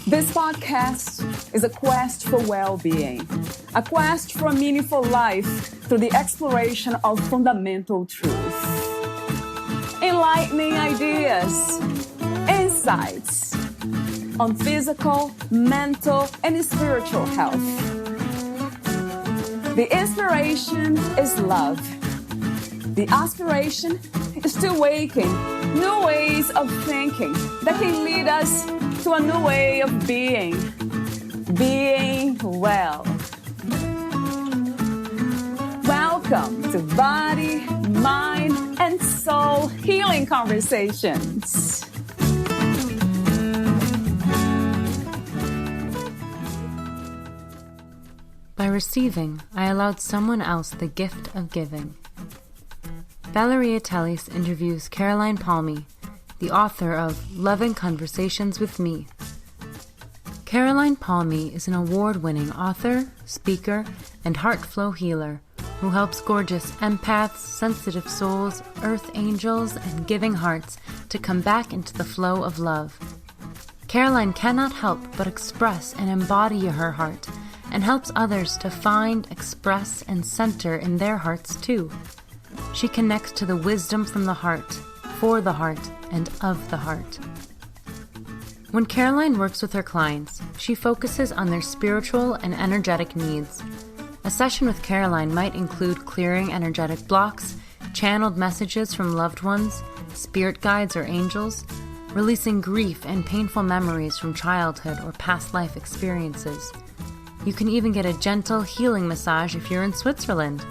This podcast is a quest for well-being, a quest for a meaningful life through the exploration of fundamental truth. Enlightening ideas, insights on physical, mental, and spiritual health. The inspiration is love. The aspiration is to awaken new ways of thinking that can lead us to a new way of being well. Welcome to Body, Mind, and Soul Healing Conversations. By receiving, I allowed someone else the gift of giving. Valeria Teles interviews Caroline Palmy, the author of Loving Conversations with Me. Caroline Palmy is an award-winning author, speaker, and heart flow healer who helps gorgeous empaths, sensitive souls, earth angels, and giving hearts to come back into the flow of love. Caroline cannot help but express and embody her heart and helps others to find, express, and center in their hearts too. She connects to the wisdom from the heart, for the heart, and of the heart. When Caroline works with her clients, she focuses on their spiritual and energetic needs. A session with Caroline might include clearing energetic blocks, channeled messages from loved ones, spirit guides or angels, releasing grief and painful memories from childhood or past life experiences. You can even get a gentle healing massage if you're in Switzerland.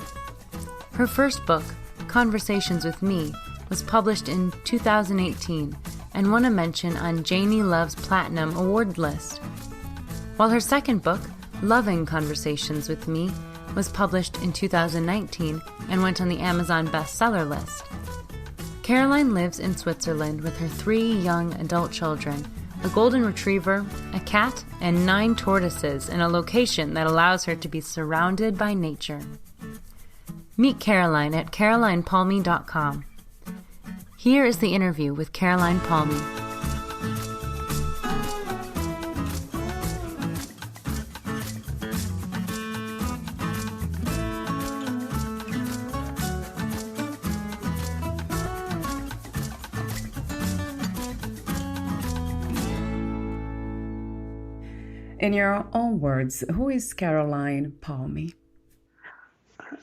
Her first book, Conversations with Me, was published in 2018 and won a mention on Janie Love's Platinum Award list. While her second book, Loving Conversations with Me, was published in 2019 and went on the Amazon bestseller list. Caroline lives in Switzerland with her 3 young adult children, a golden retriever, a cat, and 9 tortoises in a location that allows her to be surrounded by nature. Meet Caroline at carolinepalmy.com. Here is the interview with Caroline Palmy. In your own words, who is Caroline Palmy?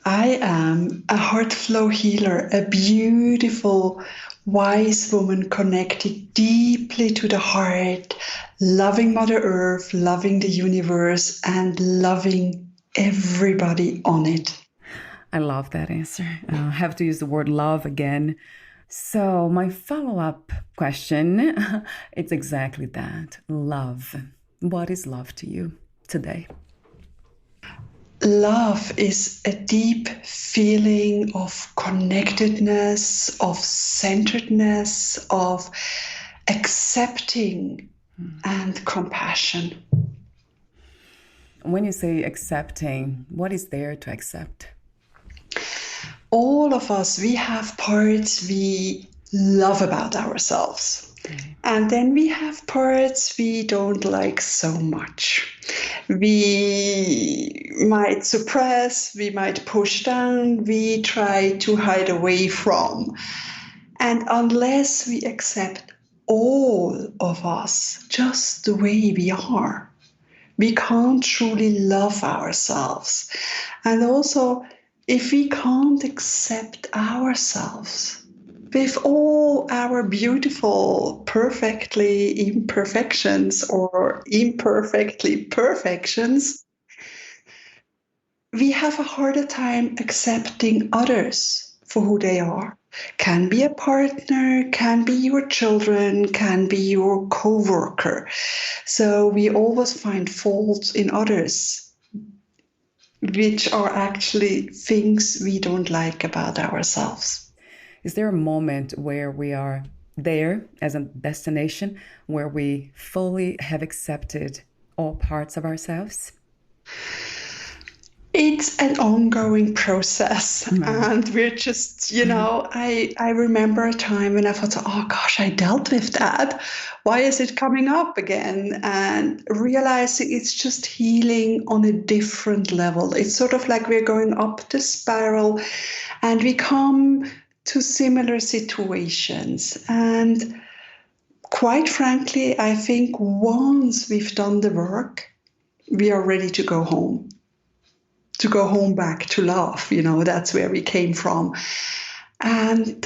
I am a heart flow healer, a beautiful, wise woman connected deeply to the heart, loving Mother Earth, loving the universe, and loving everybody on it. I love that answer. I have to use the word love again. So my follow-up question, it's exactly that, love. What is love to you today? Love is a deep feeling of connectedness, of centeredness, of accepting and compassion. When you say accepting, what is there to accept? All of us, we have parts we love about ourselves. And then we have parts we don't like so much. We might suppress, we might push down, we try to hide away from. And unless we accept all of us just the way we are, we can't truly love ourselves. And also, if we can't accept ourselves, with all our beautiful, perfectly imperfections or imperfectly perfections, we have a harder time accepting others for who they are. Can be a partner, can be your children, can be your co-worker. So we always find faults in others, which are actually things we don't like about ourselves. Is there a moment where we are there as a destination where we fully have accepted all parts of ourselves? It's an ongoing process. Right. And we're just, I remember a time when I thought, oh gosh, I dealt with that. Why is it coming up again? And realizing it's just healing on a different level. It's sort of like we're going up the spiral and we come to similar situations. And quite frankly, I think once we've done the work, we are ready to go home. To go home back to love, that's where we came from. And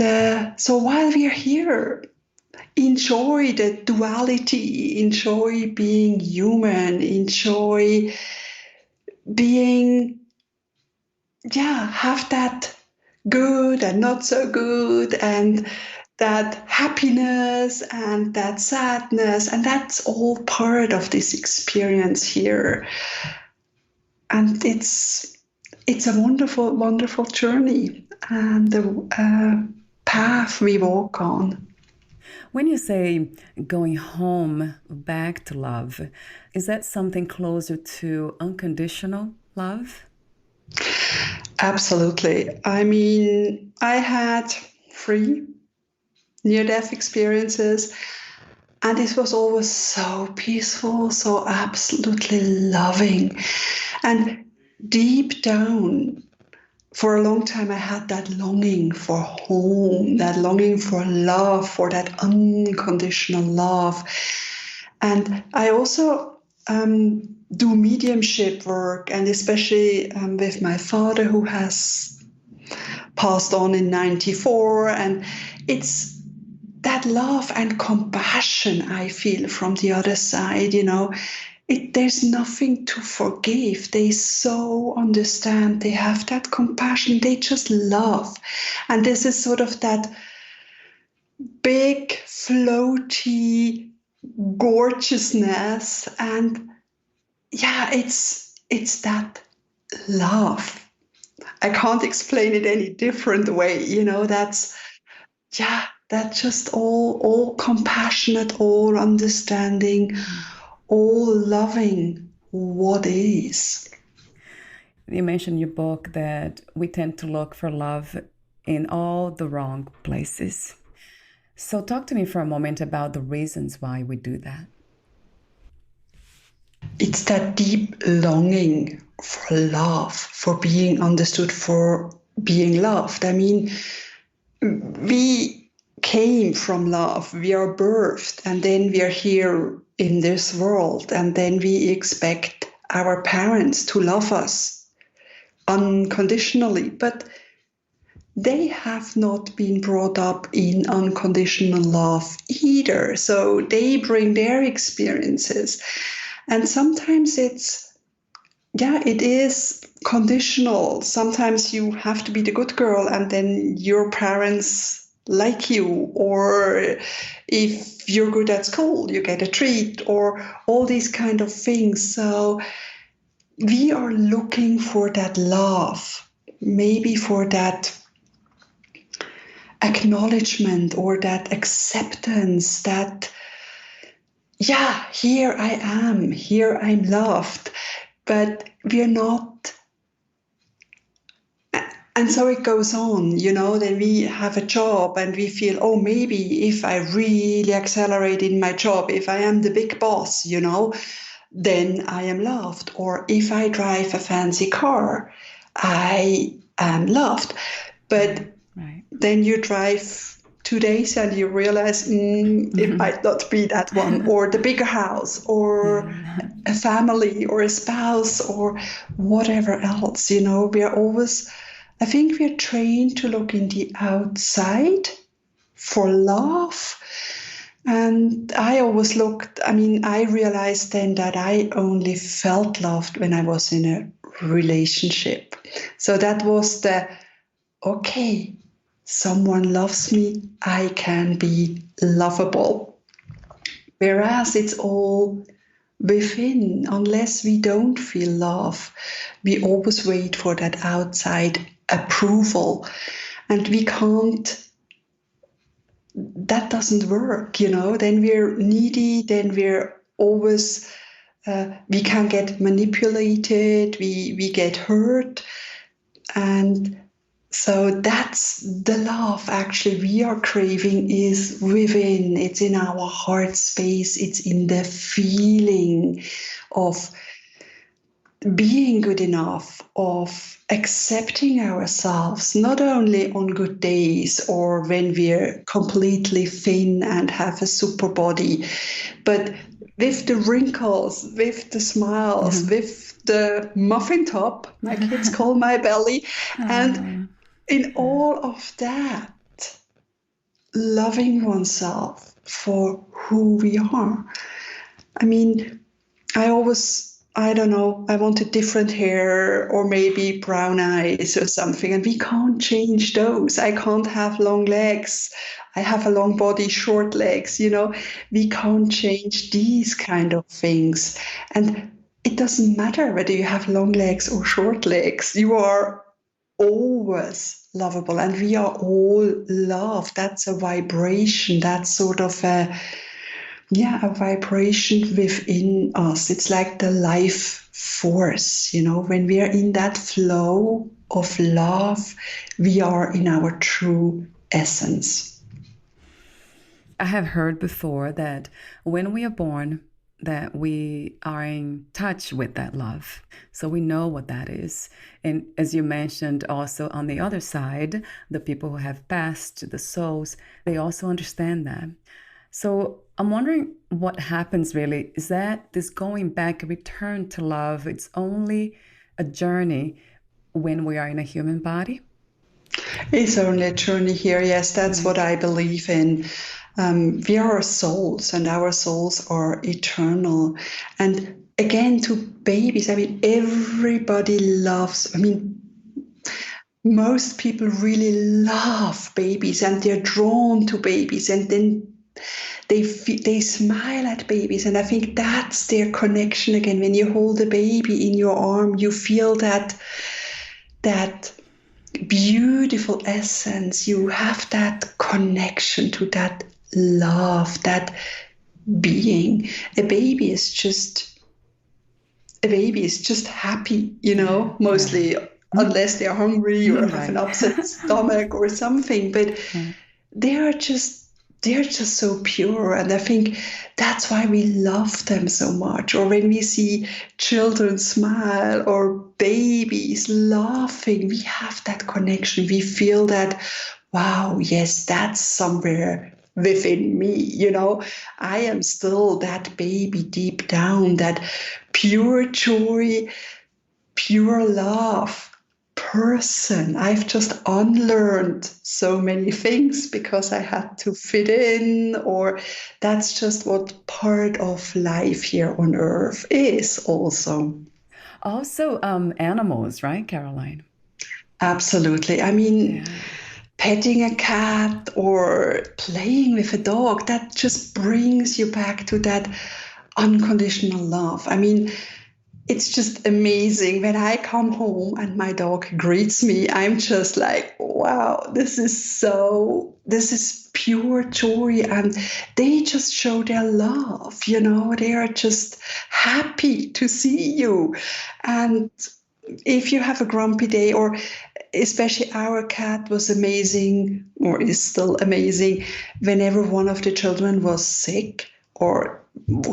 so while we are here, enjoy the duality, enjoy being human, enjoy being, have that good and not so good, and that happiness and that sadness, and that's all part of this experience here. And it's a wonderful, wonderful journey and the path we walk on. When you say going home back to love, is that something closer to unconditional love? Absolutely. I mean, I had 3 near-death experiences, and this was always so peaceful, so absolutely loving. And deep down, for a long time, I had that longing for home, that longing for love, for that unconditional love. And I also do mediumship work, and especially with my father, who has passed on in 94. And it's that love and compassion I feel from the other side, there's nothing to forgive. They so understand. They have that compassion. They just love. And this is sort of that big, floaty gorgeousness. And it's that love. I can't explain it any different way. That's just all compassionate, all understanding, all loving what is. You mentioned in your book that we tend to look for love in all the wrong places. So talk to me for a moment about the reasons why we do that. It's that deep longing for love, for being understood, for being loved. I mean, we came from love. We are birthed, and then we are here in this world, and then we expect our parents to love us unconditionally. But they have not been brought up in unconditional love either. So they bring their experiences. And sometimes it is conditional. Sometimes you have to be the good girl and then your parents like you, or if you're good at school, you get a treat, or all these kind of things. So we are looking for that love, maybe for that acknowledgement or that acceptance that, here I am, here I'm loved, but we're not. And so it goes on, then we have a job and we feel, oh, maybe if I really accelerate in my job, if I am the big boss, then I am loved. Or if I drive a fancy car, I am loved. But then you drive 2 days and you realize it might not be that one, or the bigger house, or a family, or a spouse, or whatever else. We are always, I think we're trained to look in the outside for love. And I always I realized then that I only felt loved when I was in a relationship. So that was okay, someone loves me, I can be lovable. Whereas it's all within. Unless we don't feel love, we always wait for that outside approval. And we can't, that doesn't work, Then we're needy, then we're always we can get manipulated, we get hurt. And so that's the love actually we are craving is within. It's in our heart space. It's in the feeling of being good enough, of accepting ourselves, not only on good days or when we're completely thin and have a super body, but with the wrinkles, with the smiles, with the muffin top, my kids call my belly, and in all of that, loving oneself for who we are. I mean, I don't know, I wanted different hair or maybe brown eyes or something, and we can't change those. I can't have long legs. I have a long body, short legs, we can't change these kind of things. And it doesn't matter whether you have long legs or short legs. You are always lovable, and we are all love. That's a vibration. That's sort of a vibration within us. It's like the life force, when we are in that flow of love, we are in our true essence. I have heard before that when we are born, that we are in touch with that love. So we know what that is. And as you mentioned, also on the other side, the people who have passed, the souls, they also understand that. So I'm wondering what happens really. Is that this going back, return to love, it's only a journey when we are in a human body? It's only a journey here. Yes, that's what I believe in. We are souls, and our souls are eternal. And again, to babies, everybody loves, most people really love babies, and they're drawn to babies, and then they smile at babies, and I think that's their connection again. When you hold a baby in your arm, you feel that beautiful essence. You have that connection to that love, that being. A baby is just happy, mostly, unless they're hungry or have an upset stomach or something. But they're just so pure, and I think that's why we love them so much. Or when we see children smile or babies laughing, we have that connection. We feel that, wow, yes, that's somewhere within me. I am still that baby deep down, that pure joy, pure love person. I've just unlearned so many things because I had to fit in, or that's just what part of life here on earth is also. Also, animals, right, Caroline? Absolutely. Petting a cat or playing with a dog, that just brings you back to that unconditional love. It's just amazing. When I come home and my dog greets me, I'm just like, wow, this is pure joy. And they just show their love, they are just happy to see you. And if you have a grumpy day, or especially our cat was amazing, or is still amazing, whenever one of the children was sick or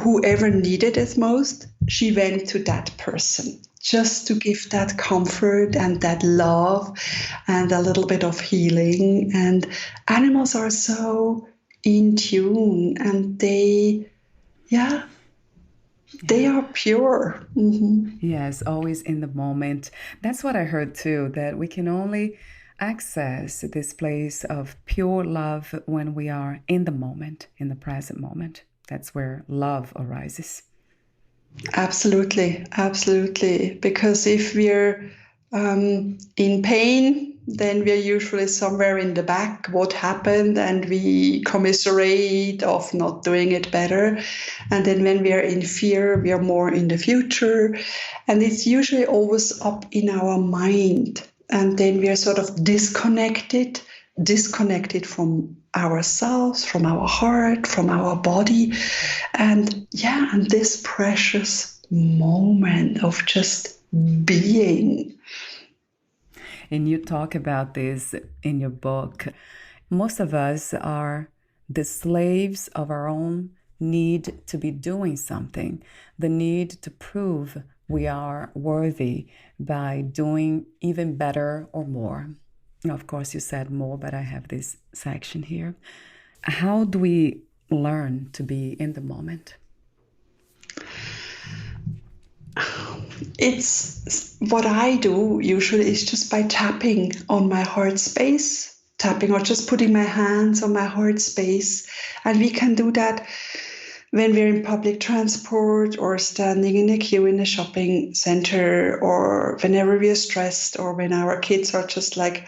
whoever needed it most, she went to that person just to give that comfort and that love and a little bit of healing. And animals are so in tune, and they are pure. Mm-hmm. Yes, always in the moment. That's what I heard too, that we can only access this place of pure love when we are in the moment, in the present moment. That's where love arises. Absolutely, absolutely. Because if we're in pain, then we're usually somewhere in the back, what happened, and we commiserate of not doing it better. And then when we are in fear, we are more in the future. And it's usually always up in our mind. And then we are sort of disconnected from ourselves, from our heart, from our body. And this precious moment of just being. And you talk about this in your book. Most of us are the slaves of our own need to be doing something, the need to prove we are worthy by doing even better or more. Of course, you said more, but I have this section here. How do we learn to be in the moment? It's what I do usually is just by tapping on my heart space, tapping or just putting my hands on my heart space. And we can do that when we're in public transport or standing in a queue in a shopping center, or whenever we are stressed, or when our kids are just like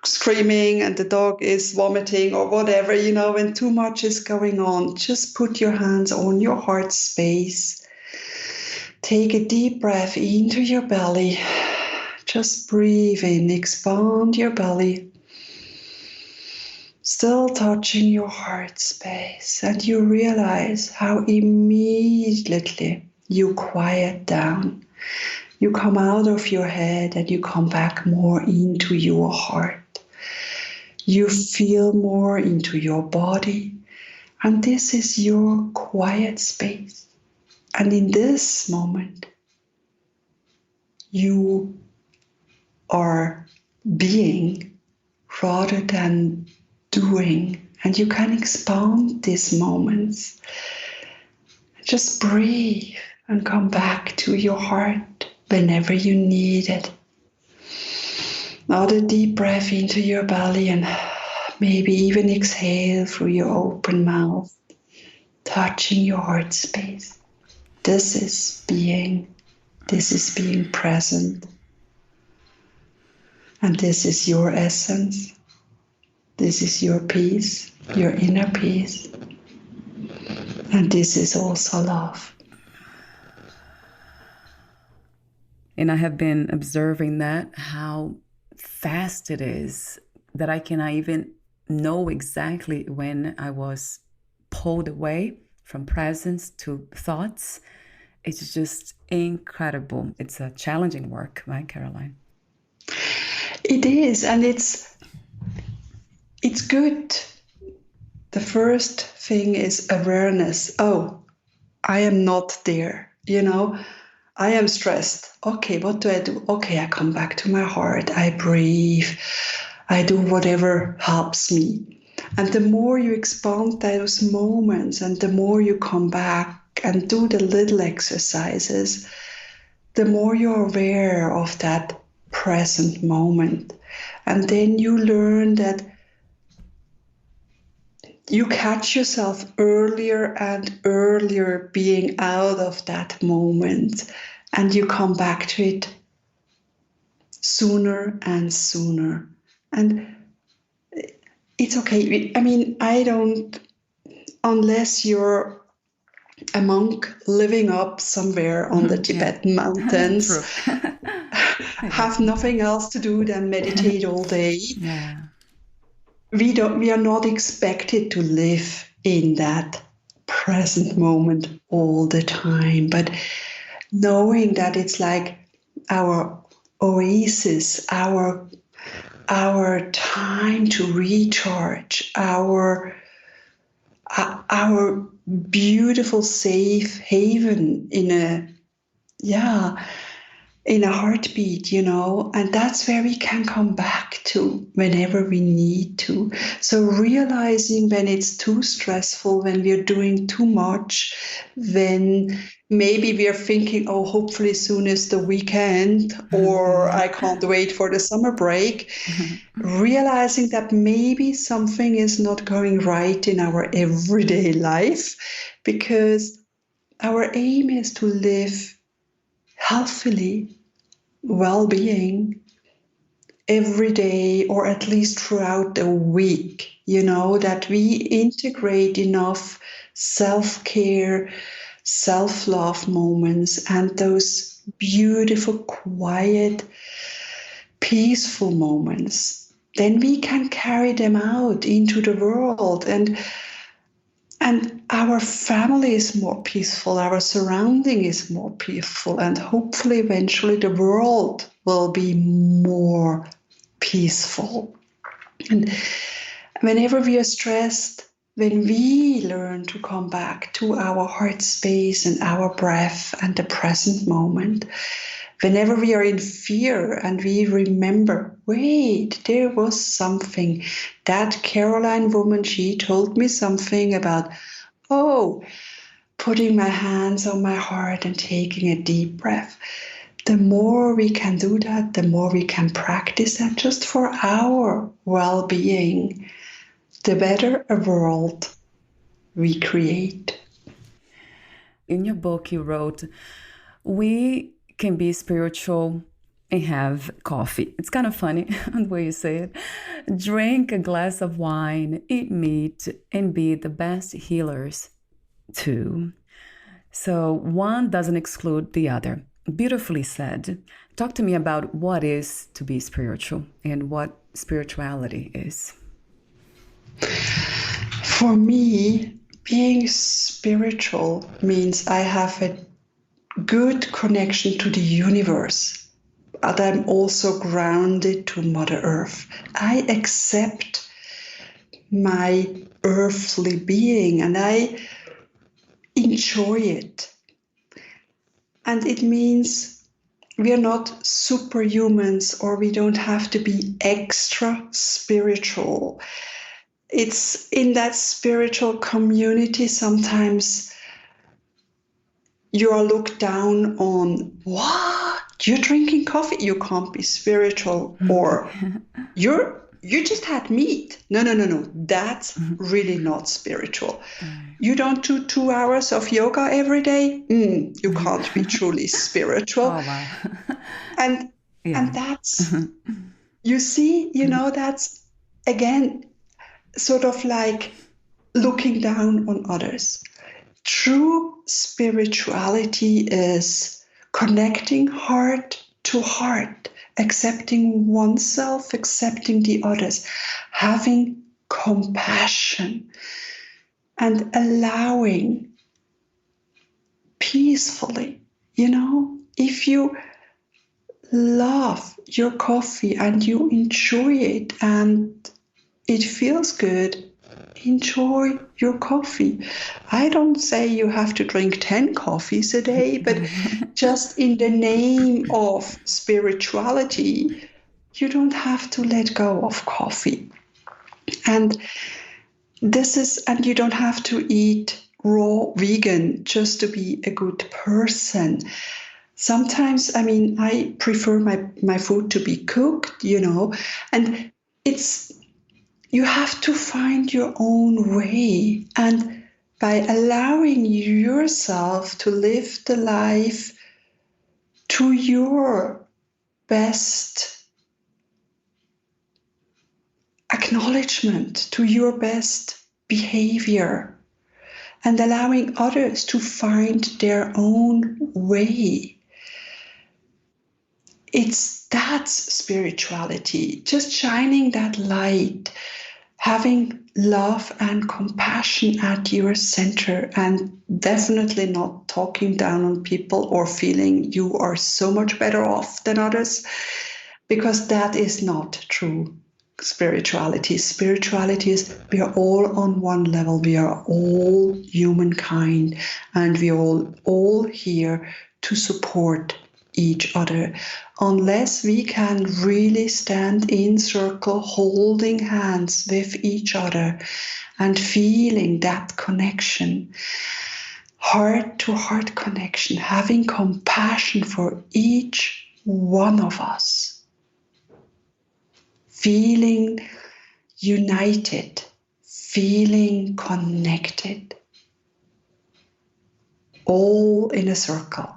screaming and the dog is vomiting or whatever, when too much is going on. Just put your hands on your heart space. Take a deep breath into your belly. Just breathe in, expand your belly. Still touching your heart space, and you realize how immediately you quiet down. You come out of your head and you come back more into your heart. You feel more into your body, and this is your quiet space. And in this moment, you are being rather than doing, and you can expand these moments. Just breathe and come back to your heart whenever you need it. Another deep breath into your belly, and maybe even exhale through your open mouth, touching your heart space. This is being present. And this is your essence. This is your peace, your inner peace. And this is also love. And I have been observing that, how fast it is, that I cannot even know exactly when I was pulled away from presence to thoughts. It's just incredible. It's a challenging work, right, Caroline? It is, and it's good. The first thing is awareness. Oh, I am not there, I am stressed. Okay, what do I do? Okay, I come back to my heart. I breathe. I do whatever helps me. And the more you expand those moments, and the more you come back and do the little exercises, the more you're aware of that present moment. And then you learn that you catch yourself earlier and earlier being out of that moment, and you come back to it sooner and sooner. And it's okay. I mean, unless you're a monk living up somewhere on the Tibetan mountains, have nothing else to do than meditate all day. Yeah. We are not expected to live in that present moment all the time, but knowing that it's like our oasis, our time to recharge, our beautiful safe haven in a heartbeat, and that's where we can come back to whenever we need to. So realizing when it's too stressful, when we're doing too much, when maybe we are thinking, oh, hopefully soon is the weekend, or I can't wait for the summer break, realizing that maybe something is not going right in our everyday life, because our aim is to live healthily, well-being every day, or at least throughout the week, that we integrate enough self-care, self-love moments, and those beautiful, quiet, peaceful moments. Then we can carry them out into the world. And And our family is more peaceful, our surrounding is more peaceful, and hopefully eventually the world will be more peaceful. And whenever we are stressed, when we learn to come back to our heart space and our breath and the present moment, whenever we are in fear and we remember, wait, there was something, that Caroline woman, she told me something about, putting my hands on my heart and taking a deep breath. The more we can do that, the more we can practice that just for our well-being, the better a world we create. In your book, you wrote, we can be spiritual and have coffee. It's kind of funny the way you say it. Drink a glass of wine, eat meat, and be the best healers too. So one doesn't exclude the other. Beautifully said. Talk to me about what is to be spiritual and what spirituality is. For me, being spiritual means I have a good connection to the universe, but I'm also grounded to Mother Earth. I accept my earthly being and I enjoy it. And it means we are not superhumans, or we don't have to be extra spiritual. It's in that spiritual community sometimes you are looked down on. What? You're drinking coffee? You can't be spiritual. Or you just had meat. No. That's really not spiritual. You don't do 2 hours of yoga every day? You can't be truly spiritual. Oh, wow. And that's, you see, that's, again, sort of like looking down on others. True spirituality is connecting heart to heart, accepting oneself, accepting the others, having compassion, and allowing peacefully. If you love your coffee and you enjoy it and it feels good, enjoy your coffee. I don't say you have to drink 10 coffees a day, but just in the name of spirituality, you don't have to let go of coffee. And you don't have to eat raw vegan just to be a good person. Sometimes, I prefer my food to be cooked, and you have to find your own way. And by allowing yourself to live the life to your best acknowledgement, to your best behavior, and allowing others to find their own way. That's spirituality, just shining that light, having love and compassion at your center, and definitely not talking down on people or feeling you are so much better off than others, because that is not true spirituality. Spirituality is we are all on one level. We are all humankind, and we are all here to support each other. Unless we can really stand in circle, holding hands with each other and feeling that connection, heart-to-heart connection, having compassion for each one of us, feeling united, feeling connected, all in a circle.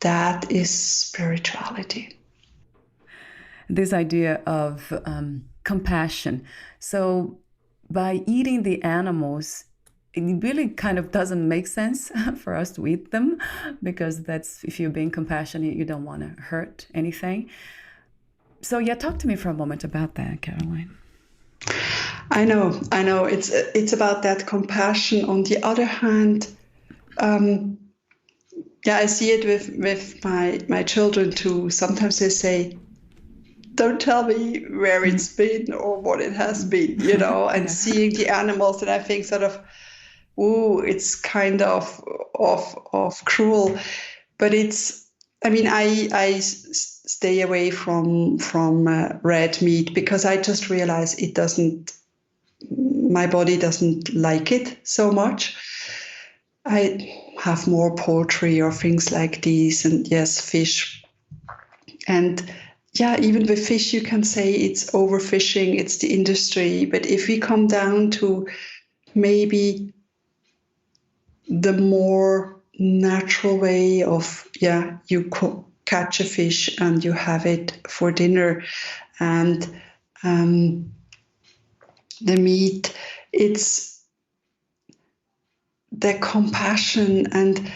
That is spirituality. This idea of compassion. So by eating the animals, it really kind of doesn't make sense for us to eat them, because that's, if you're being compassionate, you don't want to hurt anything. So talk to me for a moment about that, Caroline. I know. It's about that compassion. On the other hand, I see it with my children too. Sometimes they say, "Don't tell me where it's been or what it has been," and Yeah. seeing the animals, and I think sort of, ooh, it's kind of cruel, but it's. I mean, I stay away from red meat because I just realize it doesn't. My body doesn't like it so much. I have more poultry or things like these, and yes, fish. And yeah, even with fish, you can say it's overfishing, it's the industry. But if we come down to maybe the more natural way of, you catch a fish and you have it for dinner, and the meat, it's the compassion. And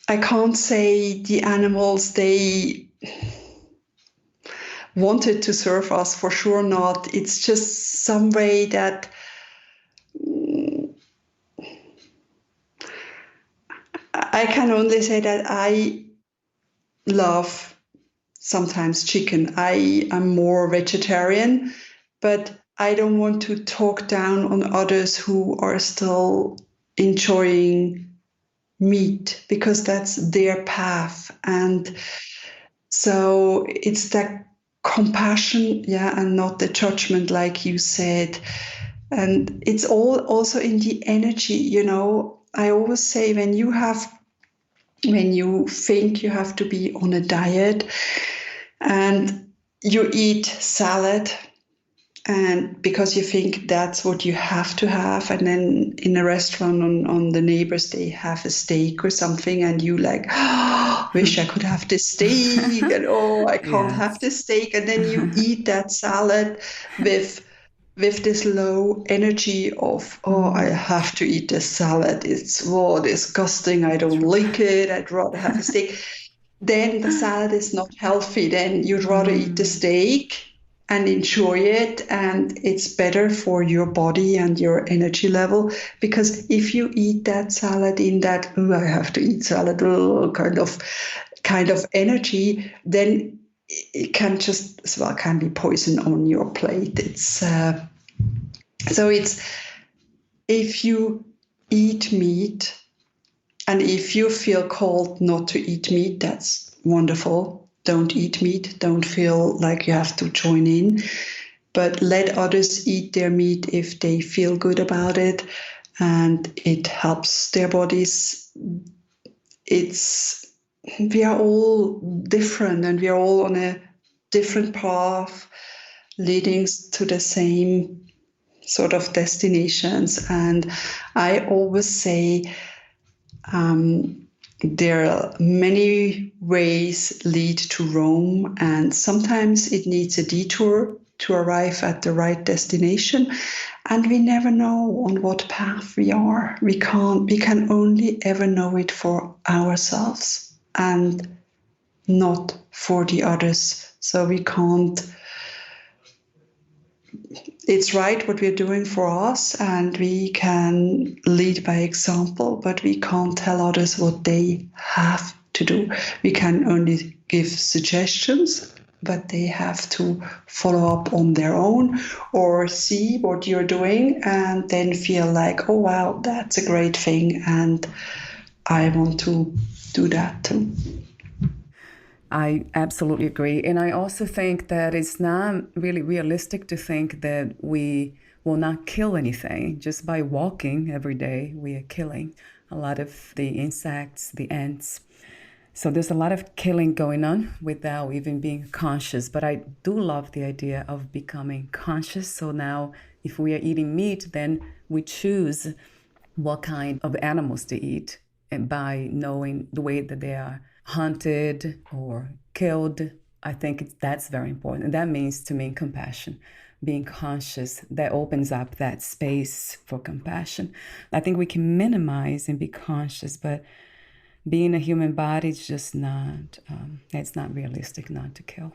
I can't say the animals, they wanted to serve us, for sure not. It's just some way that I can only say that I love sometimes chicken. I am more vegetarian, but I don't want to talk down on others who are still enjoying meat because that's their path. And so it's that compassion, and not the judgment, like you said. And it's all also in the energy, I always say when you think you have to be on a diet and you eat salad, and because you think that's what you have to have, and then in a restaurant on the neighbors they have a steak or something, and you like, wish I could have this steak, and I can't have Yes. this steak, and then you eat that salad with this low energy of, I have to eat this salad, it's disgusting, I don't like it, I'd rather have a steak. Then the salad is not healthy. Then you'd rather eat the steak and enjoy it, and it's better for your body and your energy level. Because if you eat that salad in that, I have to eat salad, kind of energy, then it can just as well can be poison on your plate. It's so it's, if you eat meat, and if you feel called not to eat meat, that's wonderful. Don't eat meat. Don't feel like you have to join in. But let others eat their meat if they feel good about it and it helps their bodies. We are all different and we are all on a different path leading to the same sort of destinations. And I always say, there are many ways lead to Rome, and sometimes it needs a detour to arrive at the right destination. And we never know on what path we are. We can only ever know it for ourselves and not for the others. So we can't. It's right what we're doing for us, and we can lead by example, but we can't tell others what they have to do. We can only give suggestions, but they have to follow up on their own or see what you're doing and then feel like, oh, wow, that's a great thing, and I want to do that too. I absolutely agree. And I also think that it's not really realistic to think that we will not kill anything. Just by walking every day, we are killing a lot of the insects, the ants. So there's a lot of killing going on without even being conscious. But I do love the idea of becoming conscious. So now if we are eating meat, then we choose what kind of animals to eat, and by knowing the way that they are hunted or killed. I think that's very important. And that means to me compassion, being conscious, that opens up that space for compassion. I think we can minimize and be conscious, but being a human body is just not, it's not realistic not to kill.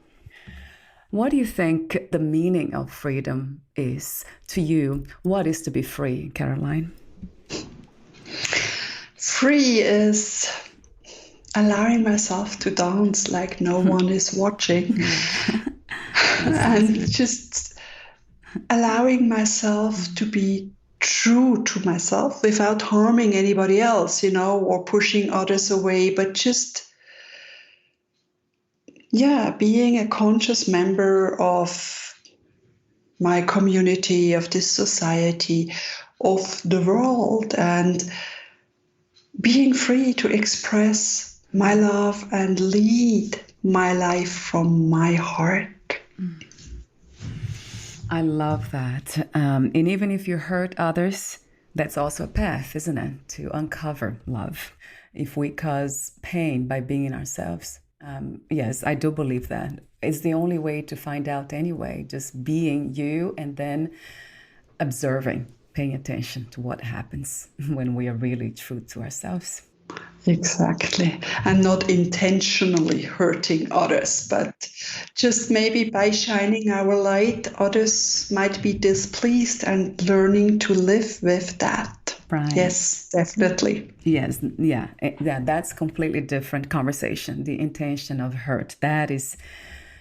What do you think the meaning of freedom is to you? What is to be free, Caroline? Free is allowing myself to dance like no one is watching. And just allowing myself to be true to myself without harming anybody else, or pushing others away, but just, being a conscious member of my community, of this society, of the world, and being free to express my love and lead my life from my heart. I love that. And even if you hurt others, that's also a path, isn't it? To uncover love. If we cause pain by being ourselves. Yes, I do believe that. It's the only way to find out anyway, just being you and then observing, paying attention to what happens when we are really true to ourselves. Exactly. And not intentionally hurting others, but just maybe by shining our light, others might be displeased, and learning to live with that. Right. Yes, definitely. Yes, yeah, that's completely different conversation. The intention of hurt, that is,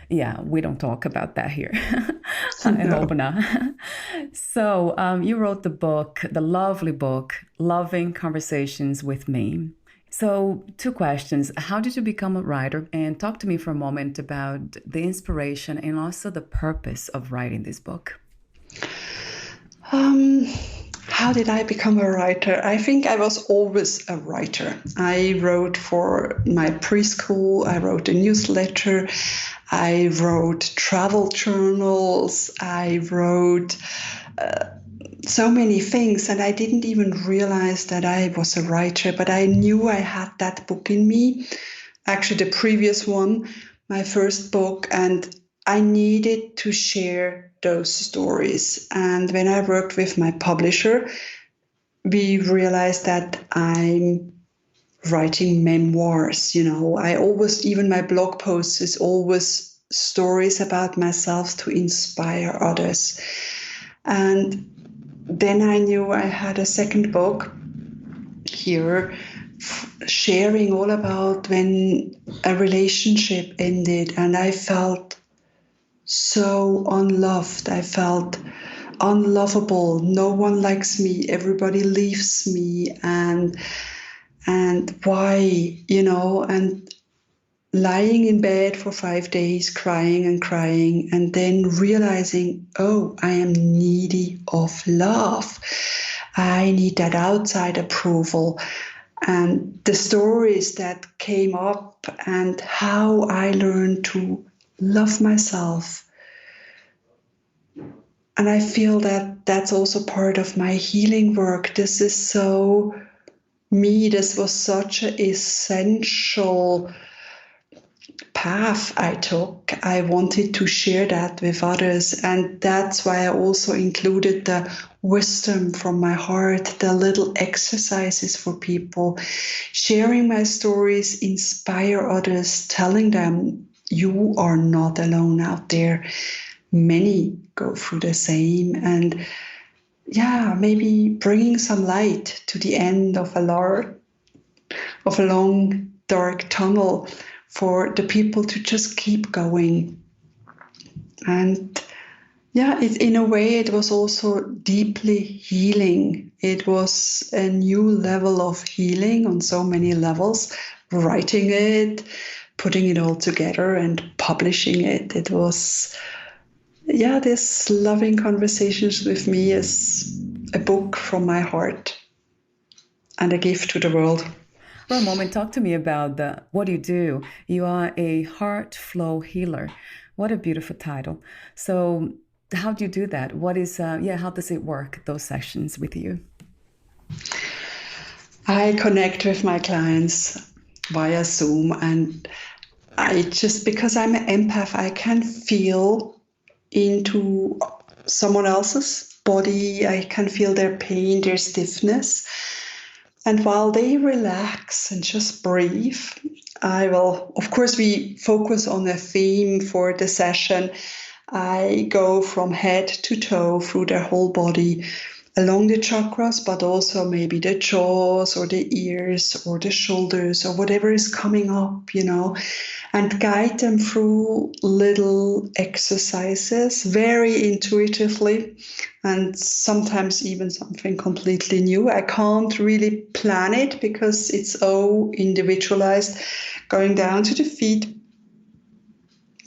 we don't talk about that here. I hope not. So you wrote the lovely book, Loving Conversations with Me. So 2 questions. How did you become a writer? And talk to me for a moment about the inspiration and also the purpose of writing this book. How did I become a writer? I think I was always a writer. I wrote for my preschool. I wrote a newsletter. I wrote travel journals. I wrote so many things, and I didn't even realize that I was a writer, but I knew I had that book in me. Actually, the previous one, my first book, and I needed to share those stories. And when I worked with my publisher, we realized that I'm writing memoirs. I always, even my blog posts is always stories about myself to inspire others. And then I knew I had a second book here, sharing all about when a relationship ended and I felt so unloved. I felt unlovable. No one likes me. Everybody leaves me. And why, and lying in bed for 5 days, crying and crying, and then realizing, oh, I am needy of love. I need that outside approval. And the stories that came up and how I learned to love myself. And I feel that that's also part of my healing work. This is so me. This was such an essential path I took. I wanted to share that with others. And that's why I also included the wisdom from my heart, the little exercises for people. Sharing my stories, inspire others, telling them you are not alone out there. Many go through the same. And maybe bringing some light to the end of a long dark tunnel for the people to just keep going. And in a way, it was also deeply healing. It was a new level of healing on so many levels, writing it, putting it all together and publishing it. It was, this Loving Conversations with Me is a book from my heart and a gift to the world. For a moment, talk to me about what you do. You are a heart flow healer. What a beautiful title. So how do you do that? What is, how does it work, those sessions with you? I connect with my clients via Zoom, and because I'm an empath, I can feel into someone else's body. I can feel their pain, their stiffness. And while they relax and just breathe, of course, we focus on a theme for the session. I go from head to toe through the whole body, along the chakras, but also maybe the jaws or the ears or the shoulders or whatever is coming up, and guide them through little exercises very intuitively, and sometimes even something completely new. I can't really plan it because it's so individualized. Going down to the feet,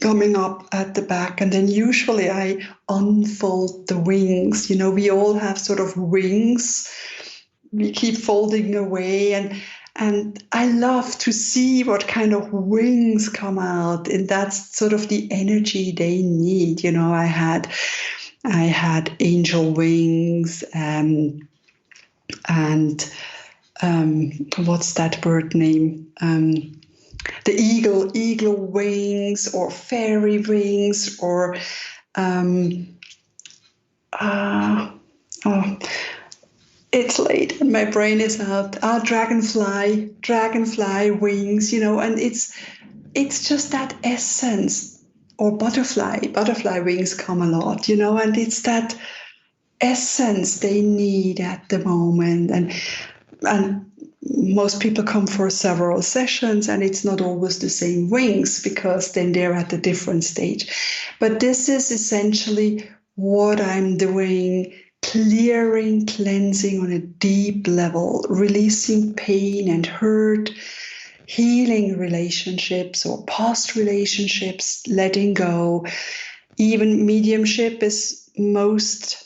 coming up at the back, and then usually I unfold the wings. We all have sort of wings. We keep folding away, and I love to see what kind of wings come out, and that's sort of the energy they need. I had angel wings, and what's that bird name? The eagle wings, or fairy wings, or it's late and my brain is out. Dragonfly wings, and it's just that essence. Or butterfly wings come a lot, and it's that essence they need at the moment. And most people come for several sessions, and it's not always the same wings because then they're at a different stage. But this is essentially what I'm doing: clearing, cleansing on a deep level, releasing pain and hurt, healing relationships or past relationships, letting go. Even mediumship is most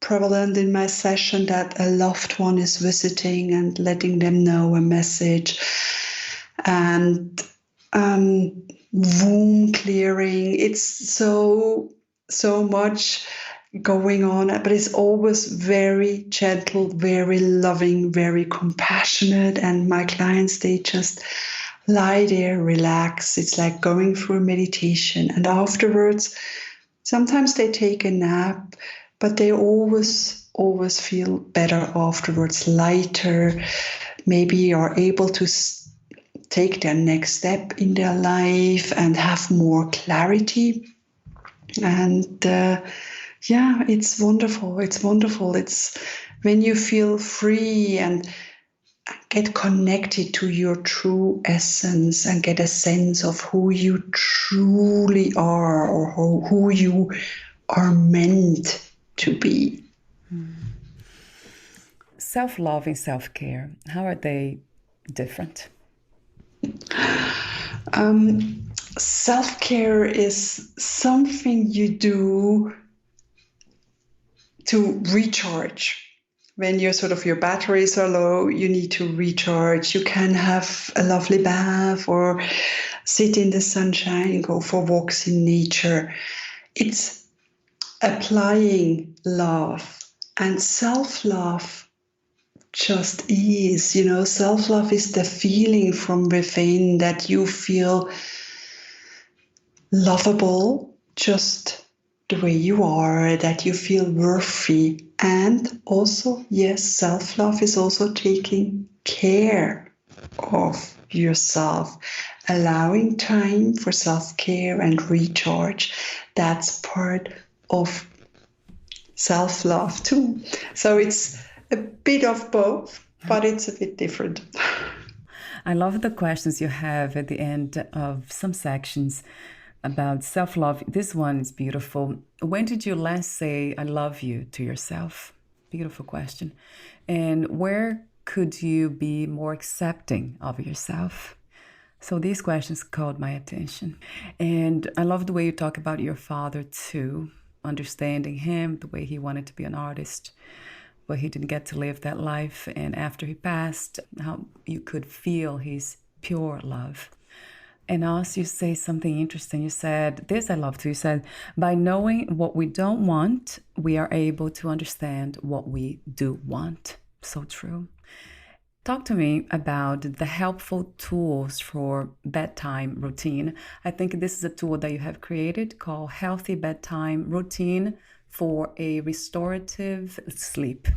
prevalent in my session, that a loved one is visiting and letting them know a message. And womb clearing. It's so much going on, but it's always very gentle, very loving, very compassionate. And my clients, they just lie there, relax. It's like going through a meditation. And afterwards, sometimes they take a nap, but they always feel better afterwards, lighter, maybe are able to take their next step in their life and have more clarity. And it's wonderful. It's wonderful. It's when you feel free and get connected to your true essence and get a sense of who you truly are, or who you are meant to be. Self-love and self-care, how are they different? Self-care is something you do to recharge. When your batteries are low, you need to recharge. You can have a lovely bath or sit in the sunshine, go for walks in nature. It's applying love, and self-love just is, self-love is the feeling from within that you feel lovable just the way you are, that you feel worthy. And also, yes, self-love is also taking care of yourself, allowing time for self-care and recharge. That's part of self-love too. So it's a bit of both, but it's a bit different. I love the questions you have at the end of some sections about self-love. This one is beautiful. When did you last say, I love you to yourself? Beautiful question. And where could you be more accepting of yourself? So these questions caught my attention. And I love the way you talk about your father too, understanding him, the way he wanted to be an artist, but he didn't get to live that life. And after he passed, how you could feel his pure love. And also you say something interesting. You said, this I love too. You said, by knowing what we don't want, we are able to understand what we do want. So true. Talk to me about the helpful tools for bedtime routine. I think this is a tool that you have created called Healthy Bedtime Routine for a Restorative Sleep.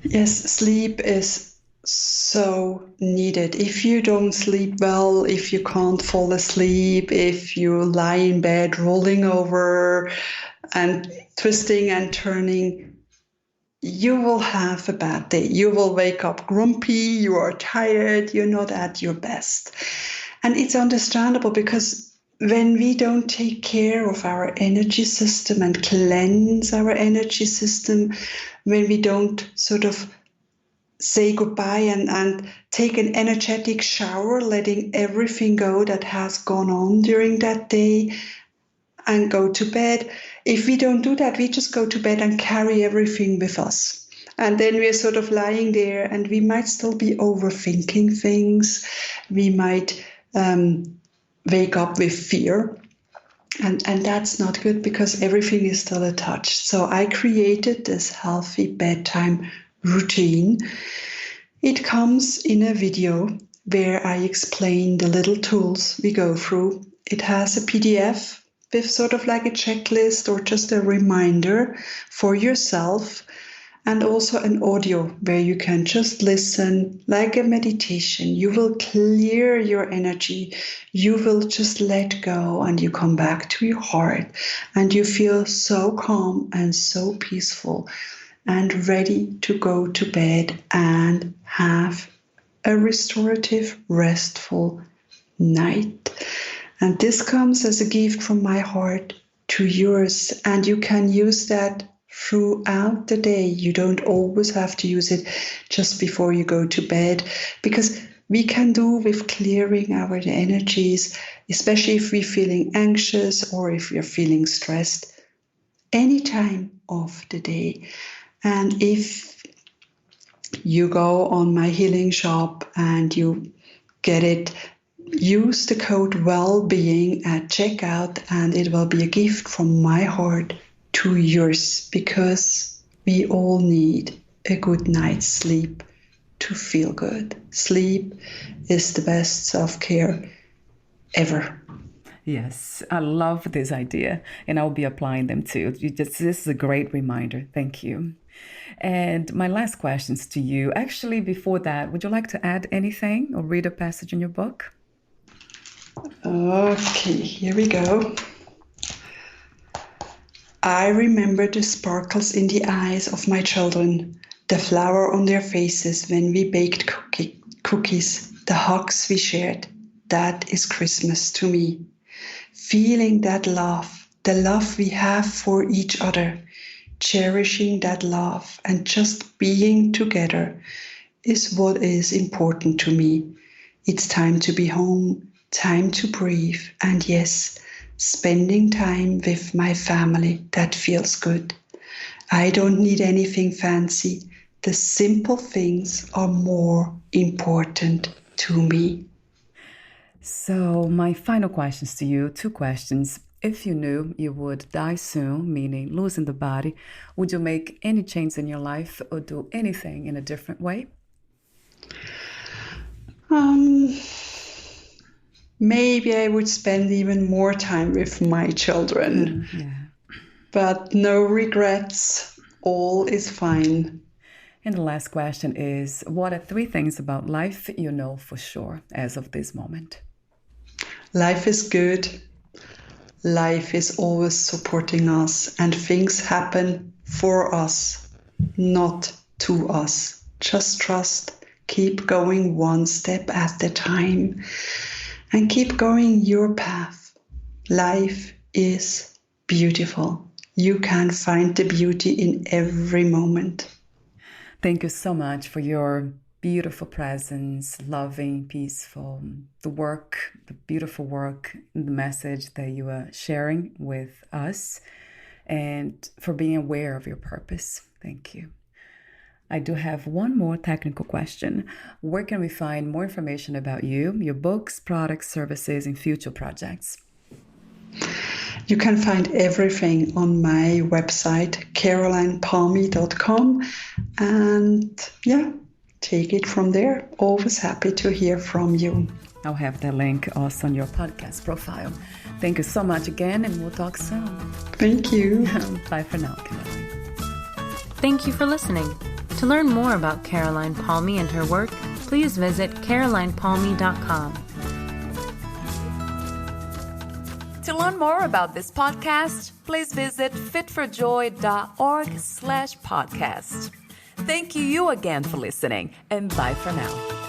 Yes, sleep is so needed. If you don't sleep well, if you can't fall asleep, if you lie in bed rolling over and twisting and turning, you will have a bad day. You will wake up grumpy, you are tired, you're not at your best. And it's understandable, because when we don't take care of our energy system and cleanse our energy system, when we don't sort of say goodbye and take an energetic shower, letting everything go that has gone on during that day, and go to bed. If we don't do that, we just go to bed and carry everything with us. And then we're sort of lying there, and we might still be overthinking things. We might wake up with fear. And that's not good, because everything is still attached. So I created this healthy bedtime routine. It comes in a video where I explain the little tools we go through. It has a PDF with sort of like a checklist or just a reminder for yourself, and also an audio where you can just listen like a meditation. You will clear your energy. You will just let go, and you come back to your heart, and you feel so calm and so peaceful and ready to go to bed and have a restorative, restful night. And this comes as a gift from my heart to yours, and you can use that throughout the day. You don't always have to use it just before you go to bed, because we can do with clearing our energies, especially if we're feeling anxious or if we're feeling stressed, any time of the day. And if you go on my healing shop and you get it, use the code WELLBEING at checkout, and it will be a gift from my heart to yours, because we all need a good night's sleep to feel good. Sleep is the best self-care ever. Yes, I love this idea, and I'll be applying them too. This is a great reminder. Thank you. And my last questions to you. Actually, before that, would you like to add anything or read a passage in your book? Okay, here we go. I remember the sparkles in the eyes of my children, the flower on their faces when we baked cookies, the hugs we shared. That is Christmas to me. Feeling that love, the love we have for each other, cherishing that love and just being together is what is important to me. It's time to be home, time to breathe, and yes, spending time with my family. That feels good. I don't need anything fancy. The simple things are more important to me. So my final questions to you, 2 questions. If you knew you would die soon, meaning losing the body, would you make any change in your life or do anything in a different way? Maybe I would spend even more time with my children. But no regrets. All is fine. And the last question is, what are 3 things about life you know for sure as of this moment? Life is good. Life is always supporting us, and things happen for us, not to us. Just trust. Keep going one step at a time, and keep going your path. Life is beautiful. You can find the beauty in every moment. Thank you so much for your beautiful presence, loving, peaceful, the work, the beautiful work, and the message that you are sharing with us, and for being aware of your purpose. Thank you. I do have one more technical question. Where can we find more information about you, your books, products, services, and future projects? You can find everything on my website, carolinepalmy.com, and take it from there. Always happy to hear from you. I'll have the link also on your podcast profile. Thank you so much again, and we'll talk soon. Thank you. Bye for now, Caroline. Thank you for listening. To learn more about Caroline Palmy and her work, please visit carolinepalmy.com. To learn more about this podcast, please visit fitforjoy.org/podcast. Thank you again for listening, and bye for now.